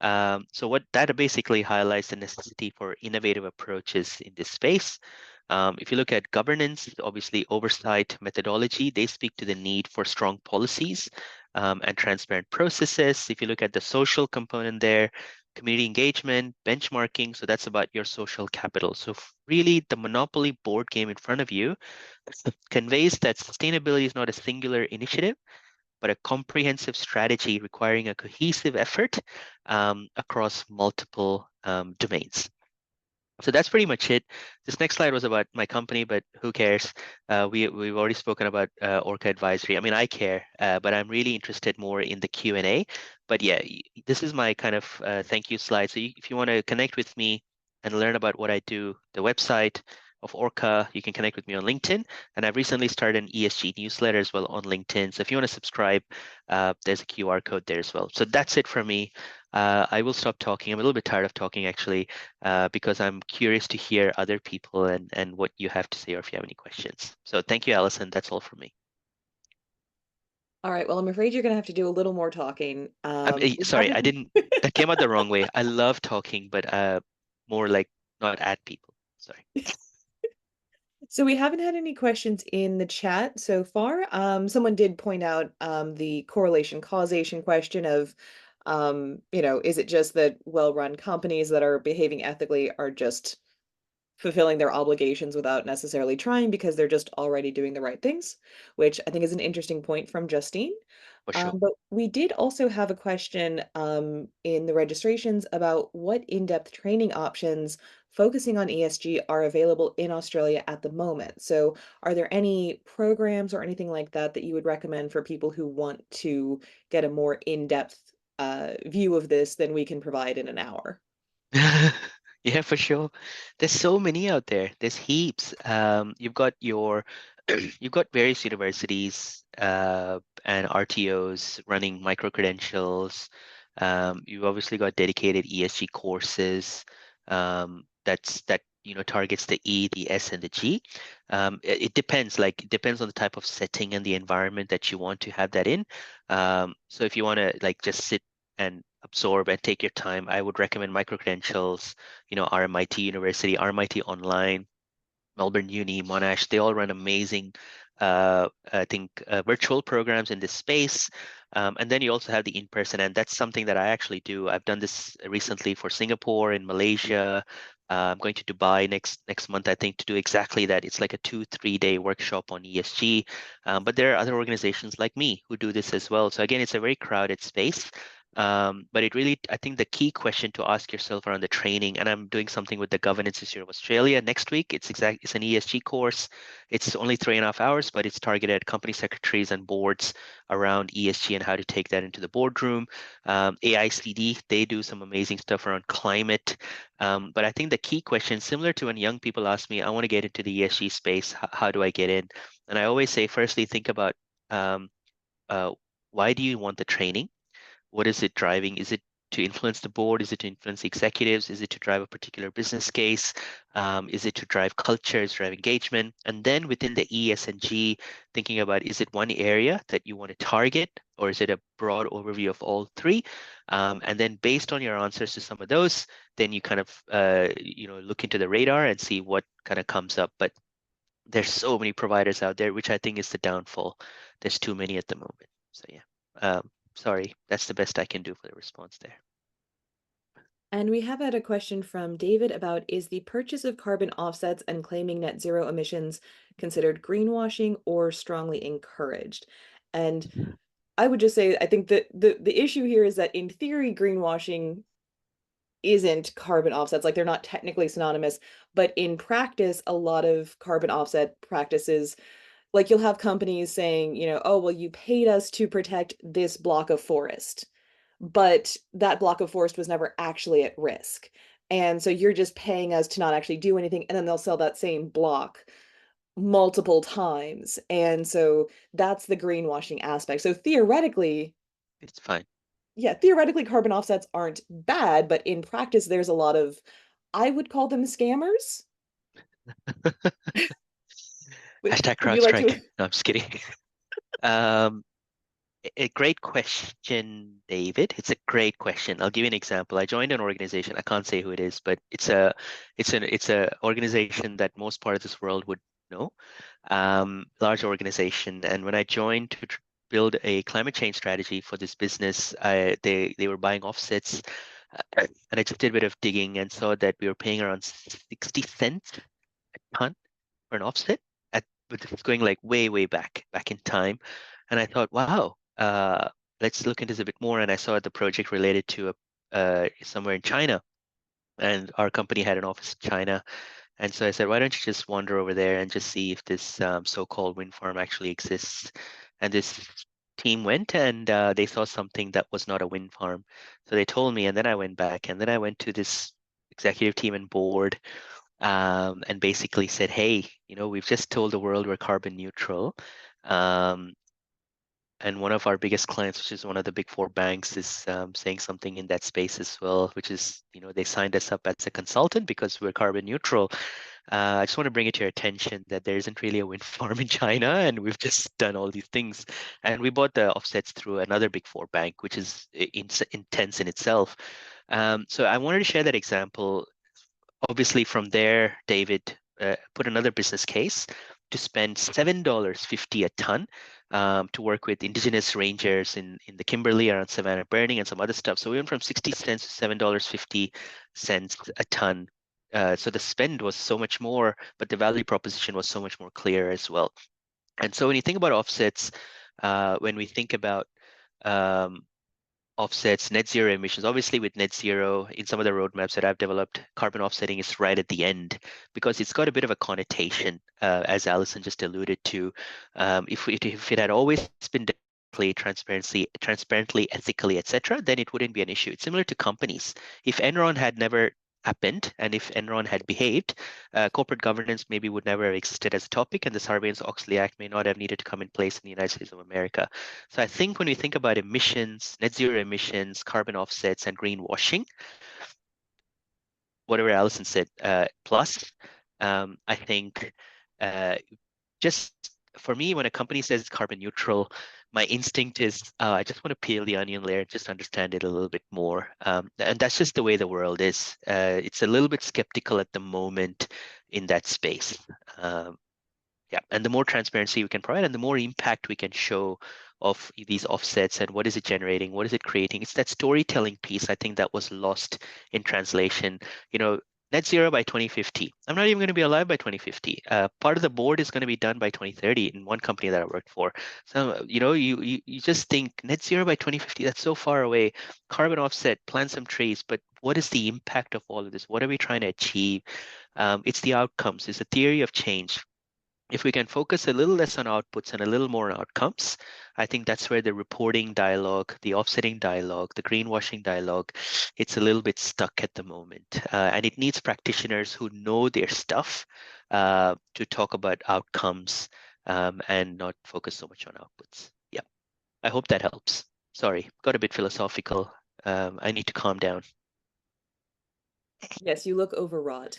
So what that basically highlights the necessity for innovative approaches in this space. If you look at governance, obviously oversight methodology, they speak to the need for strong policies and transparent processes. If you look at the social component there, community engagement, benchmarking, so that's about your social capital. So really the Monopoly board game in front of you conveys that sustainability is not a singular initiative, but a comprehensive strategy requiring a cohesive effort across multiple domains. So that's pretty much it. This next slide was about my company, but who cares? We've already spoken about Orca Advisory. I mean, I care, but I'm really interested more in the Q&A. But yeah, this is my kind of thank you slide. So if you want to connect with me and learn about what I do, the website of Orca, you can connect with me on LinkedIn. And I've recently started an ESG newsletter as well on LinkedIn. So if you want to subscribe, there's a QR code there as well. So that's it for me. I will stop talking. I'm a little bit tired of talking actually, because I'm curious to hear other people and what you have to say or if you have any questions. So thank you, Allison. That's all from me. All right, well, I'm afraid you're going to have to do a little more talking. We Sorry, I haven't didn't, that came out the wrong way. I love talking, but more like not at people. Sorry. So we haven't had any questions in the chat so far. Someone did point out the correlation causation question of, is it just that well-run companies that are behaving ethically are just fulfilling their obligations without necessarily trying because they're just already doing the right things, which I think is an interesting point from Justine. For sure. But we did also have a question in the registrations about what in-depth training options focusing on ESG are available in Australia at the moment. So are there any programs or anything like that that you would recommend for people who want to get a more in-depth view of this than we can provide in an hour? Yeah, for sure. There's so many out there. There's heaps. You've got your, you've got various universities and RTOs running micro credentials. You've obviously got dedicated ESG courses. That targets the E, the S, and the G. It depends. Like it depends on the type of setting and the environment that you want to have that in. So if you want to like just sit and absorb and take your time, I would recommend micro credentials, RMIT University, RMIT Online, Melbourne Uni, Monash. They all run amazing I think, virtual programs in this space. And then you also have the in-person, and that's something that I actually do. I've done this recently for Singapore and Malaysia. I'm going to Dubai next month, I think, to do exactly that. It's like a 2-3 day workshop on ESG. But there are other organizations like me who do this as well. So again, it's a very crowded space. But it really, I think the key question to ask yourself around the training, and I'm doing something with the Governance Institute of Australia next week. It's an ESG course. It's only 3.5 hours, but it's targeted at company secretaries and boards around ESG and how to take that into the boardroom. AICD, they do some amazing stuff around climate. But I think the key question, similar to when young people ask me, I want to get into the ESG space, how do I get in? And I always say, firstly, think about um, uh, why do you want the training? What is it driving? Is it to influence the board? Is it to influence the executives? Is it to drive a particular business case? Is it to drive cultures, drive engagement? And then within the E, S, and G, thinking about, is it one area that you want to target, or is it a broad overview of all three? And then based on your answers to some of those, then you kind of look into the radar and see what kind of comes up. But there's so many providers out there, which I think is the downfall. There's too many at the moment. So yeah. Sorry, that's the best I can do for the response there. And we have had a question from David about, is the purchase of carbon offsets and claiming net zero emissions considered greenwashing or strongly encouraged? And I would just say, I think that the issue here is that in theory, greenwashing isn't carbon offsets. Like they're not technically synonymous, but in practice, a lot of carbon offset practices, like you'll have companies saying, oh, well, you paid us to protect this block of forest, but that block of forest was never actually at risk. And so you're just paying us to not actually do anything. And then they'll sell that same block multiple times. And so that's the greenwashing aspect. So theoretically, It's fine. yeah, theoretically, carbon offsets aren't bad, but in practice, there's a lot of, I would call them scammers. Hashtag Would you like to? CrowdStrike. No, I'm just kidding. Um, a great question, David. It's a great question. I'll give you an example. I joined an organization. I can't say who it is, but it's a organization that most part of this world would know. Large organization. And when I joined to build a climate change strategy for this business, they were buying offsets, and I just did a bit of digging and saw that we were paying around 60 cents a ton for an offset, but it's going like way back in time. And I thought, wow, let's look into this a bit more. And I saw the project related to somewhere in China, and our company had an office in China. And so I said, why don't you just wander over there and just see if this so-called wind farm actually exists? And this team went, and they saw something that was not a wind farm. So they told me, and then I went back, and then I went to this executive team and board, and basically said, hey, we've just told the world we're carbon neutral. And one of our biggest clients, which is one of the big four banks, is saying something in that space as well, which is, they signed us up as a consultant because we're carbon neutral. I just want to bring it to your attention that there isn't really a wind farm in China, and we've just done all these things. And we bought the offsets through another big four bank, which is intense in itself. So I wanted to share that example. Obviously, from there, David put another business case to spend $7.50 a ton to work with indigenous rangers in the Kimberley around Savannah Burning and some other stuff. So we went from 60 cents to $7.50 a ton. So the spend was so much more, but the value proposition was so much more clear as well. And so when you think about offsets, when we think about um, offsets, net zero emissions. Obviously, with net zero, in some of the roadmaps that I've developed, carbon offsetting is right at the end because it's got a bit of a connotation, as Alison just alluded to. If it had always been done transparently, ethically, etc., then it wouldn't be an issue. It's similar to companies. If Enron had never happened and if Enron had behaved, corporate governance maybe would never have existed as a topic, and the Sarbanes-Oxley Act may not have needed to come in place in the United States of America. So I think when we think about emissions, net zero emissions, carbon offsets, and greenwashing, whatever Alison said, plus, I think just for me, when a company says carbon neutral, my instinct is I just want to peel the onion layer and just understand it a little bit more. And that's just the way the world is. It's a little bit skeptical at the moment in that space. Yeah, and the more transparency we can provide and the more impact we can show of these offsets and what is it generating, what is it creating. It's that storytelling piece, I think, that was lost in translation. You know, net zero by 2050. I'm not even going to be alive by 2050. Part of the board is going to be done by 2030 in one company that I worked for. So, you just think net zero by 2050, that's so far away. Carbon offset, plant some trees, but what is the impact of all of this? What are we trying to achieve? It's the outcomes. It's a theory of change. If we can focus a little less on outputs and a little more on outcomes, I think that's where the reporting dialogue, the offsetting dialogue, the greenwashing dialogue, it's a little bit stuck at the moment. And it needs practitioners who know their stuff to talk about outcomes and not focus so much on outputs. Yeah, I hope that helps. Sorry, got a bit philosophical. I need to calm down. Yes, you look overwrought.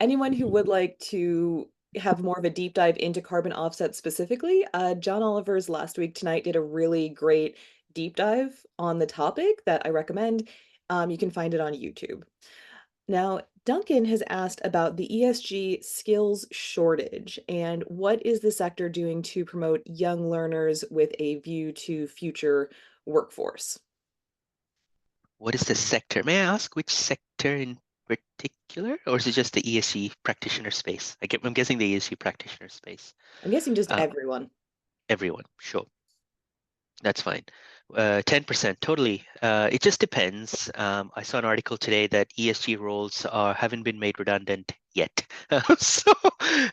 Anyone who would like to have more of a deep dive into carbon offsets specifically, John Oliver's Last Week Tonight did a really great deep dive on the topic that I recommend. You can find it on YouTube. Now, Duncan has asked about the ESG skills shortage and what is the sector doing to promote young learners with a view to future workforce? What is the sector? May I ask which sector in particular, or is it just the ESG practitioner space? I'm guessing the ESG practitioner space. I'm guessing just Uh, everyone. Everyone, sure. That's fine. 10%, totally. It just depends. I saw an article today that ESG roles haven't been made redundant yet. So,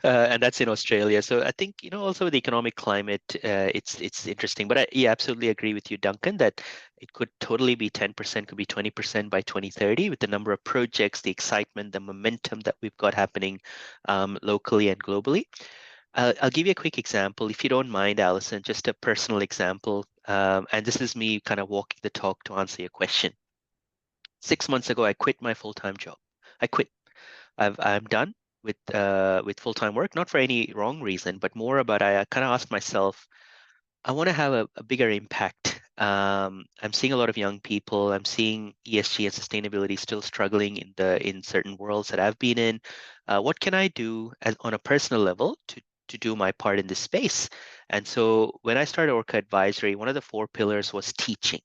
and that's in Australia. So I think, also the economic climate, it's interesting. But yeah, absolutely agree with you, Duncan, that it could totally be 10%, could be 20% by 2030 with the number of projects, the excitement, the momentum that we've got happening locally and globally. I'll give you a quick example, if you don't mind, Alison, just a personal example. And this is me kind of walking the talk to answer your question. 6 months ago, I quit my full-time job. I quit. I'm done with full-time work, not for any wrong reason, but more about I kind of asked myself, I want to have a bigger impact. I'm seeing a lot of young people. I'm seeing ESG and sustainability still struggling in certain worlds that I've been in. What can I do on a personal level to do my part in this space? And so when I started Orca Advisory, one of the four pillars was teaching.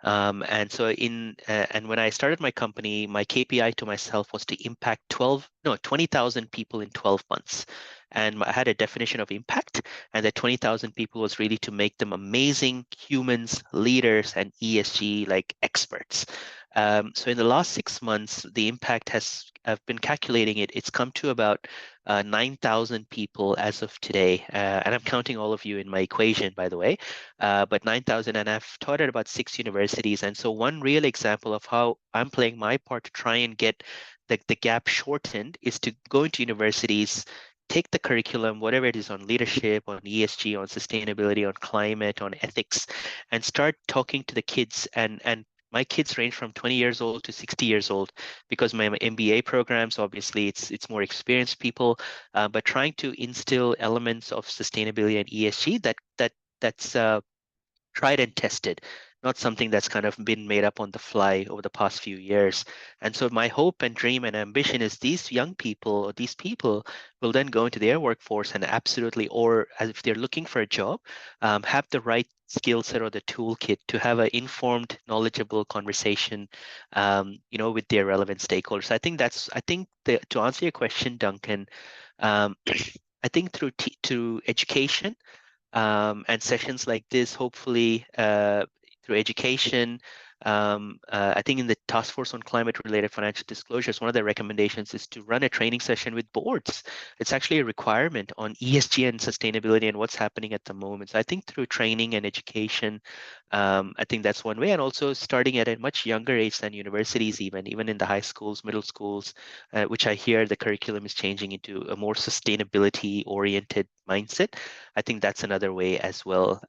And when I started my company, my KPI to myself was to impact 20,000 people in 12 months. And I had a definition of impact, and that 20,000 people was really to make them amazing humans, leaders, and ESG like experts. So in the last 6 months, the impact I've been calculating it, it's come to about 9,000 people as of today. And I'm counting all of you in my equation, by the way, but 9,000, and I've taught at about 6 universities. And so one real example of how I'm playing my part to try and get the gap shortened is to go into universities, take the curriculum, whatever it is on leadership, on ESG, on sustainability, on climate, on ethics, and start talking to the kids. And my kids range from 20 years old to 60 years old because my MBA programs, obviously, it's more experienced people, but trying to instill elements of sustainability and ESG that's tried and tested, not something that's kind of been made up on the fly over the past few years. And so my hope and dream and ambition is these young people or these people will then go into their workforce and absolutely, or as if they're looking for a job, have the right skill set or the toolkit to have an informed, knowledgeable conversation, with their relevant stakeholders. I think to answer your question, Duncan, um, I think through education and sessions like this, hopefully through education. I think in the Task Force on Climate-Related Financial Disclosures, one of the recommendations is to run a training session with boards. It's actually a requirement on ESG and sustainability and what's happening at the moment. So I think through training and education, I think that's one way, and also starting at a much younger age than universities, even in the high schools, middle schools, which I hear the curriculum is changing into a more sustainability-oriented mindset. I think that's another way as well.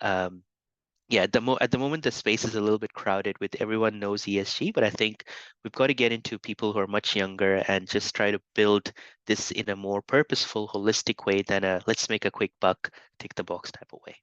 Yeah, at the moment, the space is a little bit crowded with everyone knows ESG, but I think we've got to get into people who are much younger and just try to build this in a more purposeful, holistic way than a let's make a quick buck, tick the box type of way.